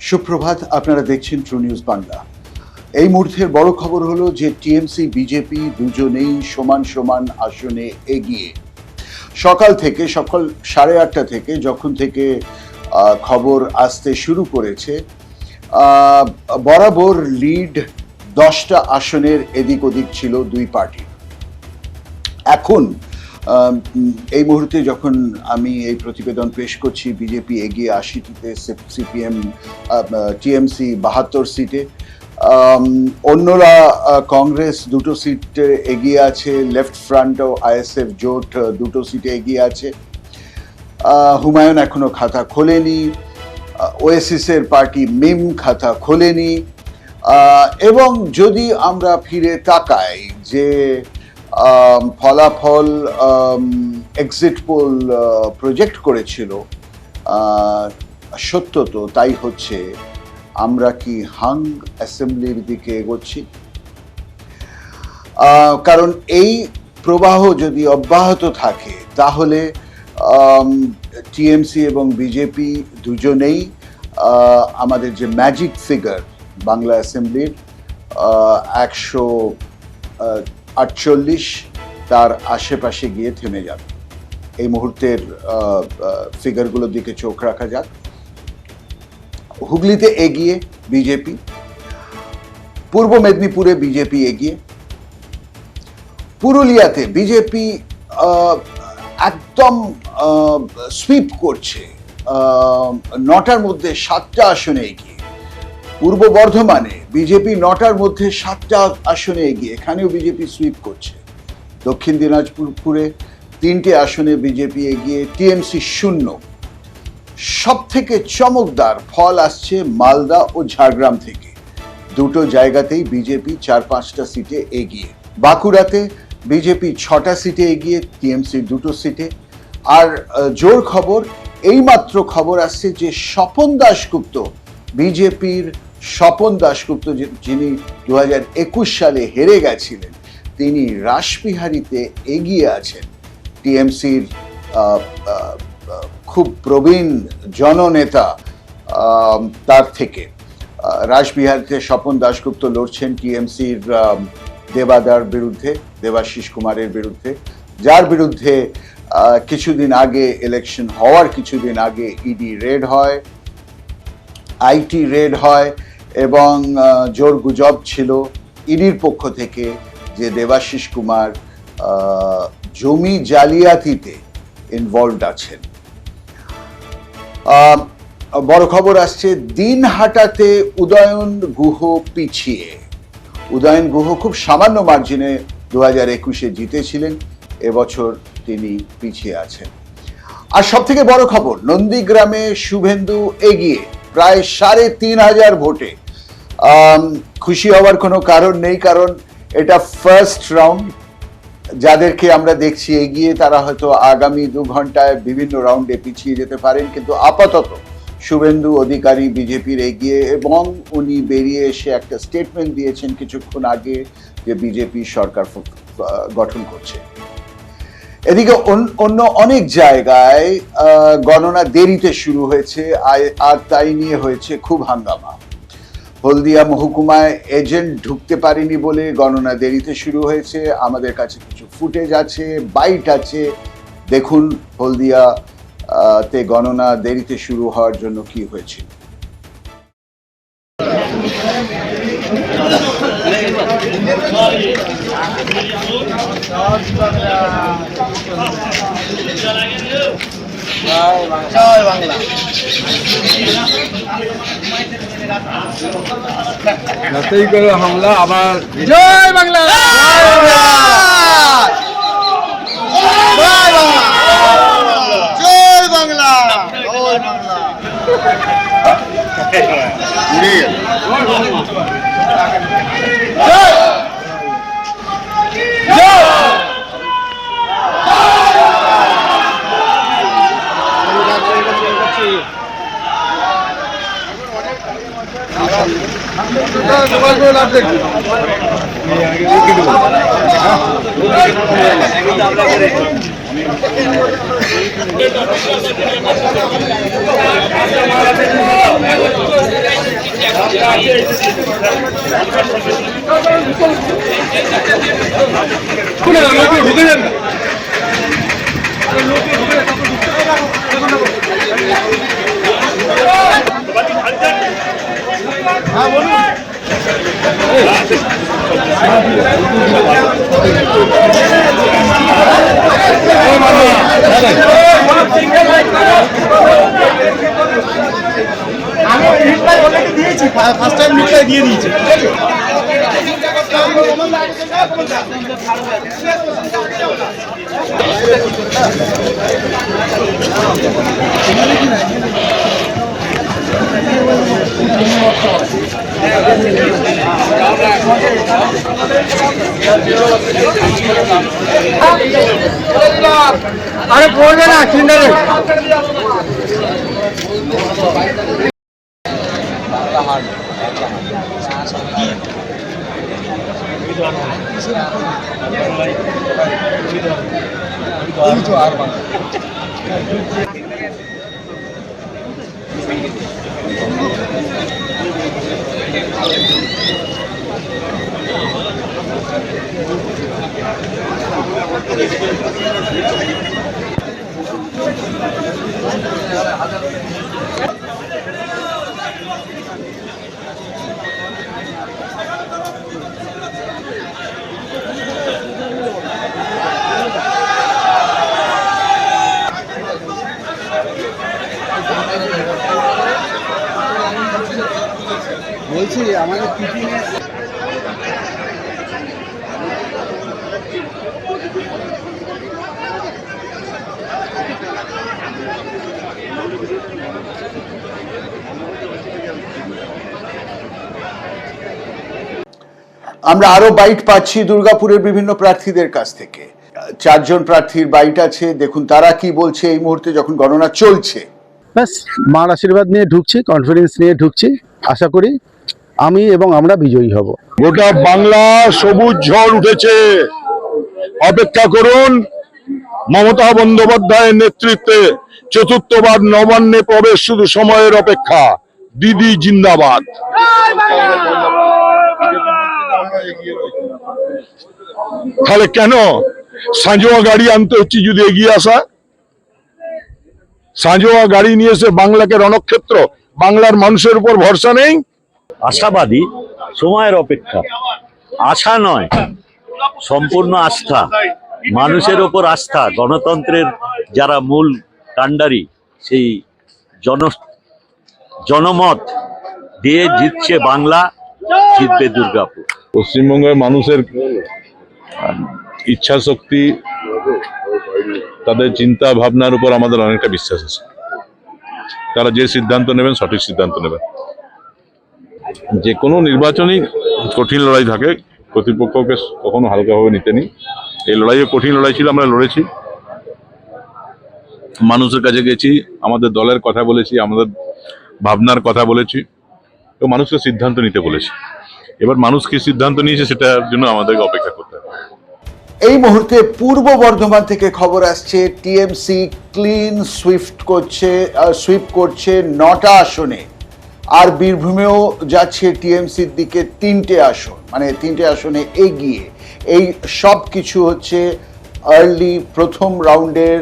সুপ্রভাত, আপনারা দেখছেন ট্রু নিউজ বাংলা। এই মুহূর্তের বড় খবর হলো যে টিএমসি বিজেপি দুজনেই সমান সমান আসনে এগিয়ে। সকাল 8:30 থেকে যখন থেকে খবর আসতে শুরু করেছে, বরাবর লিড 10টা আসনের এদিক ওদিক ছিল দুই পার্টি। এখন এই মুহূর্তে যখন আমি এই প্রতিবেদন পেশ করছি, বিজেপি এগিয়ে 80টিতে, সিপিএম টিএমসি 72 সিটে, অন্যরা কংগ্রেস 2টো সিটে এগিয়ে আছে, লেফট ফ্রন্ট ও আইএসএফ জোট 2টো সিটে এগিয়ে আছে। হুমায়ুন এখনো খাতা খোলেনি, ওএসিসের পার্টি মিম খাতা খোলেনি। এবং যদি আমরা ফিরে তাকাই যে ফলাফল এক্সিট পোল প্রজেক্ট করেছিল, সত্য তো তাই হচ্ছে। আমরা কি হাং অ্যাসেম্বলির দিকে এগোচ্ছি? কারণ এই প্রবাহ যদি অব্যাহত থাকে তাহলে টিএমসি এবং বিজেপি দুজনেই আমাদের যে ম্যাজিক ফিগার বাংলা অ্যাসেম্বলির 148, তার আশেপাশে গিয়ে থেমে যাবে। এই মুহূর্তের ফিগারগুলোর দিকে চোখ রাখা যাক। হুগলিতে এগিয়ে বিজেপি, পূর্ব মেদিনীপুরে বিজেপি এগিয়ে, পুরুলিয়াতে বিজেপি একদম সুইপ করছে, 9টার মধ্যে 7টা আসনে এগিয়ে। পূর্ব বর্ধমানে বিজেপি 9টার মধ্যে 7টা আসনে এগিয়ে, এখানেও বিজেপি সুইপ করছে। দক্ষিণ দিনাজপুরে 3টে আসনে বিজেপি এগিয়ে, টিএমসি 0। সব থেকে চমকদার ফল আসছে মালদা ও ঝাড়গ্রাম থেকে, 2টো জায়গাতেই বিজেপি 4-5টা সিটে এগিয়ে। বাঁকুড়াতে বিজেপি 6টা সিটে এগিয়ে, টিএমসি 2টো সিটে। আর জোর খবর, এইমাত্র খবর আসছে যে স্বপন দাশগুপ্ত, বিজেপির স্বপন দাশগুপ্ত, যিনি 2021 সালে হেরে গেছিলেন, তিনি রাসবিহারীতে এগিয়ে আছেন টিএমসির খুব প্রবীণ জননেতা তার থেকে। রাসবিহারীতে স্বপন দাশগুপ্ত লড়ছেন টিএমসির দেবাদার বিরুদ্ধে, দেবাশিস কুমারের বিরুদ্ধে, যার বিরুদ্ধে কিছুদিন আগে ইলেকশন হওয়ার কিছুদিন আগে ইডি রেড হয়, আইটি রেড হয়, এবং জোর গুজব ছিল ইডির পক্ষ থেকে যে দেবাশিস কুমার জমি জালিয়াতিতে ইনভলভড আছেন। বড় খবর আসছে দিনহাটাতে উদয়ন গুহ পিছিয়ে। উদয়ন গুহ খুব সামান্য মার্জিনে 2021-এ জিতেছিলেন, এবছর তিনি পিছিয়ে আছেন। আর সব থেকে বড় খবর, নন্দীগ্রামে শুভেন্দু এগিয়ে প্রায় 3,500 ভোটে। খুশি হওয়ার কোনো কারণ নেই, কারণ এটা ফার্স্ট রাউন্ড। যাদেরকে আমরা দেখছি এগিয়ে তারা হয়তো আগামী 2 ঘন্টায় বিভিন্ন রাউন্ডে পিছিয়ে যেতে পারেন, কিন্তু আপাতত শুভেন্দু অধিকারী বিজেপির এগিয়ে, এবং উনি বেরিয়ে এসে একটা স্টেটমেন্ট দিয়েছেন কিছুক্ষণ আগে যে বিজেপি সরকার গঠন করছে। এদিকে অন্য অনেক জায়গায় গণনা দেরিতে শুরু হয়েছে, আর তাই নিয়ে হয়েছে খুব হাঙ্গামা। হলদিয়া মহকুমায় এজেন্ট ঢুকতে পারেনি বলে গণনা দেরিতে শুরু হয়েছে। আমাদের কাছে কিছু ফুটেজ আছে, বাইট আছে, দেখুন হলদিয়াতে গণনা দেরিতে শুরু হওয়ার জন্য কি হয়েছিল। জয় বাংলা। রাতেই করে হামলা আবার। জয় বাংলা। জয় বাংলা। জয় বাংলা। ফার্স্ট টাইম মিটটাই দিয়ে দিয়েছে। আরে পড়বে না সিন্ডারে বলছি আমাদের টিফিনে আমরা আরো বাইট পাচ্ছি দুর্গাপুরের বিভিন্ন প্রার্থীদের কাছ থেকে। 4 জন প্রার্থীর বাইট আছে, দেখুন তারা কি বলছে এই মুহূর্তে যখন গণনা চলছে। ব্যাস মার আশীর্বাদ নিয়ে ঢুকছি, কনফিডেন্স নিয়ে ঢুকছি। আশা করি আমি এবং আমরা বিজয়ী হব। গোটা বাংলা সবুজ ঝড় উঠেছে। অপেক্ষা করুন মমতা বন্দ্যোপাধ্যায়ের নেতৃত্বে চতুর্থবার নবান্নে প্রবেশ শুধু সময়ের অপেক্ষা। দিদি জিন্দাবাদ। তাহলে কেন সাঁজোয়া গাড়ি আনতে হচ্ছে যদি এগিয়ে আসা? সাঁজোয়া গাড়ি নিয়ে এসে বাংলাকে রণক্ষেত্র, বাংলার মানুষের উপর ভরসা নেই। আশাবাদী, সময়ের অপেক্ষা। আশা নয়, সম্পূর্ণ আস্থা, মানুষের ওপর আস্থা। গণতন্ত্রের যারা মূল কাণ্ডারি, সেই জনমত দিয়ে জিতছে বাংলা, জিতবে দুর্গাপুর। পশ্চিমবঙ্গের মানুষের ইচ্ছা শক্তি, তাদের চিন্তা ভাবনার উপর আমাদের অনেকটা বিশ্বাস আছে। তারা যে সিদ্ধান্ত নেবেন সঠিক সিদ্ধান্ত নেবেন। যে কোনো নির্বাচনই কঠিন লড়াই থাকে, কর্তৃপক্ষকে কখনো হালকাভাবে নিতে নেই। এই লড়াইয়ে কঠিন লড়াই ছিল, আমরা লড়েছি, মানুষের কাছে গেছি, আমাদের দলের কথা বলেছি, আমাদের ভাবনার কথা বলেছি, তো মানুষকে সিদ্ধান্ত নিতে বলেছি। এবার মানুষ কি সিদ্ধান্ত নিয়েছে সেটার জন্য আমাদেরকে অপেক্ষা করতে হবে। এই মুহূর্তে পূর্ব বর্ধমান থেকে খবর আসছে টিএমসি ক্লিন সুইপ করছে 9টা আসনে, আর বীরভূমেও যাচ্ছে টিএমসির দিকে 3টে আসন, মানে 3টে আসনে এগিয়ে। এই সব কিছু হচ্ছে আর্লি প্রথম রাউন্ডের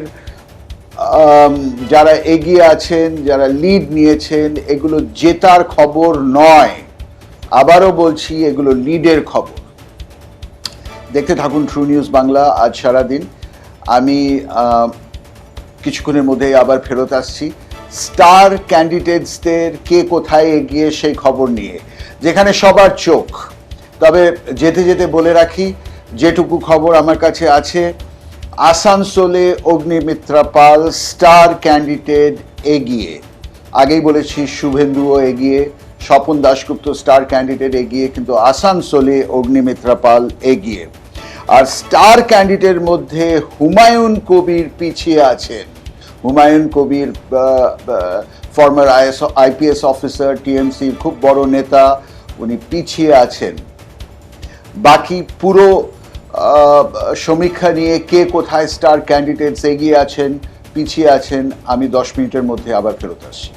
যারা এগিয়ে আছেন, যারা লিড নিয়েছেন, এগুলো জেতার খবর নয়। আবারও বলছি, এগুলো লিডের খবর। দেখতে থাকুন ট্রু নিউজ বাংলা আজ সারাদিন। আমি কিছুক্ষণের মধ্যেই আবার ফেরত আসছি স্টার ক্যান্ডিডেটসদের কে কোথায় এগিয়ে সেই খবর নিয়ে, যেখানে সবার চোখ। তবে যেতে যেতে বলে রাখি, যেটুকু খবর আমার কাছে আছে, আসানসোলে অগ্নিমিত্রা পাল স্টার ক্যান্ডিডেট এগিয়ে। আগেই বলেছি শুভেন্দুও এগিয়ে, স্বপন দাশগুপ্ত স্টার ক্যান্ডিডেট এগিয়ে, কিন্তু আসানসোলে অগ্নিমিত্রা পাল এগিয়ে। আর স্টার ক্যান্ডিডেটের মধ্যে হুমায়ুন কবির পিছিয়ে আছেন। Humayun Kabir former IPS officer, টিএমসির খুব বড় নেতা, উনি পিছিয়ে আছেন। বাকি পুরো সমীক্ষা নিয়ে কে কোথায় স্টার ক্যান্ডিডেটস এগিয়ে আছেন পিছিয়ে আছেন আমি 10 মিনিটের মধ্যে আবার ফেরত আসছি।